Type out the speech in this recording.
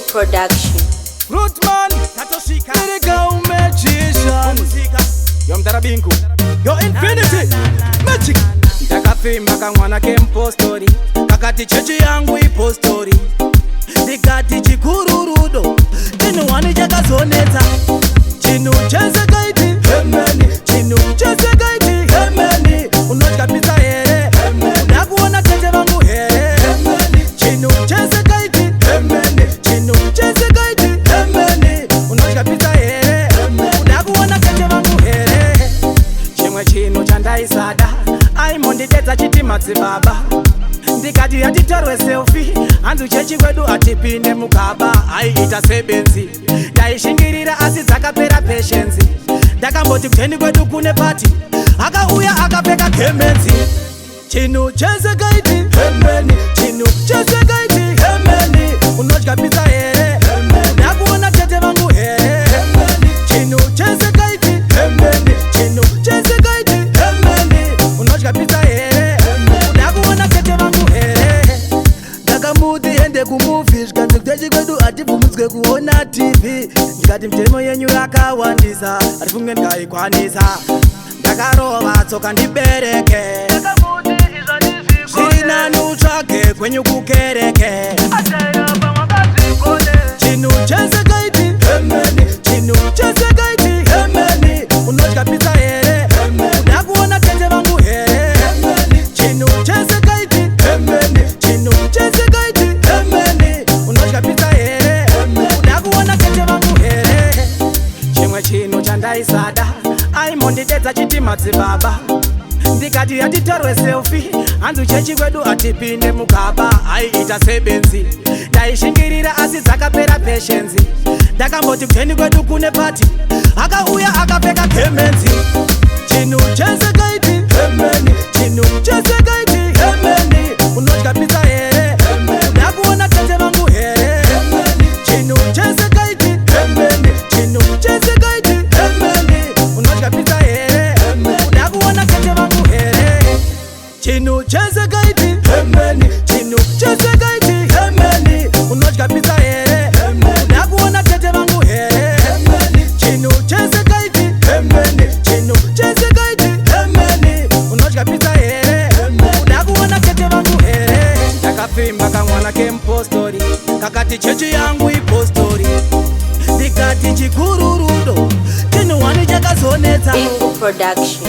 Production. Rootman, Tatoshika, Lyrical Magician, Yom Tarabinku, Yo Infinity, Magic. Takafimba kamwana kempo story, kakati chechi yangu ipo story. Dikati chikururudo, chinu wani chakazoneta. Chinu chese kaiti, hemeni. Chinu chese kaiti, hemeni. Unoti kabisa here, hemeni. Unakuona tete vangu here, hemeni. Chinu chese kaiti, hemeni. Chinu chese kaiti, hemeni. Unoti kabisa here, hemeni. Unakuona tete vangu here. Chimwe chino chandaisada, aimonditedza chitimatsi baba. Ndikati yatitorwe selfie, hanzu chechi kwedu atipinde mukaba. Aiita sebenzi, ndaishingirira asi dzakapera patience. Ndakamboti kuteni kwedu kune party, akauya akapfeka kemenzi. Chinu chese kaiti, hemeni. Chinu chese kaiti, hemeni. Unotya pizza here, hemeni. Ndakuona tete vangu here, hemeni. Chinu chese kaiti, hemeni. Chinu chese kaiti, hemeni. Unotya pizza here, hemeni. Ndakuona tete vangu here. Ndakamuti ende kumuvi, zvikanzi kutechi kwedu atibvumudzwe kuona TV. Ndikati mtemo yenyu yakawandisa, atifunge ndikaikwanisa. Ndakarova tsoka ndibereke, zvirinani utsvage kwenyu kukereke. Chinu chese kaiti, hemeni. Chinu chese kaiti, hemeni. Unotya pizza here, hemeni. Ndakuona tete vangu here, hemeni. Chinu chese kaiti, hemeni. Chinu chese kaiti, hemeni. Unotya pizza here, hemeni. Ndakuona tete vangu here. Chimwe chino chandaisada, aimonditedza chitimatsi baba. Ndikati yatitorwe selfie, hanzu chechi kwedu atipinde mukaba. Aiita sebenzi, ndaishingirira asi dzakapera patience. Ndakamboti kuteni kwedu kune party, akauya akapfeka kemenzi. Chinu chese kaiti, hemeni. Chinu chese kaiti, hemeni. Unotya pizza here, hemeni. Ndakuona tete vangu here, hemeni. Chinu chese kaiti, hemeni. Chinu chese kaiti, hemeni. Unotya pizza here, hemeni. Ndakuona tete vangu here. Chinu chese kaiti, hemeni. Chinu chese kaiti, hemeni. Unotya pizza here, hemeni. Ndakuona tete vangu here, hemeni. Chinu chese kaiti, hemeni. Chinu chese kaiti, hemeni. Unotya pizza here, hemeni. Ndakuona tete vangu here. Ndakafimba kamwana kempo story, kakati chechi yangu ipo story. Ndikati chikururudo, chinu wani chakazonetsa. Production.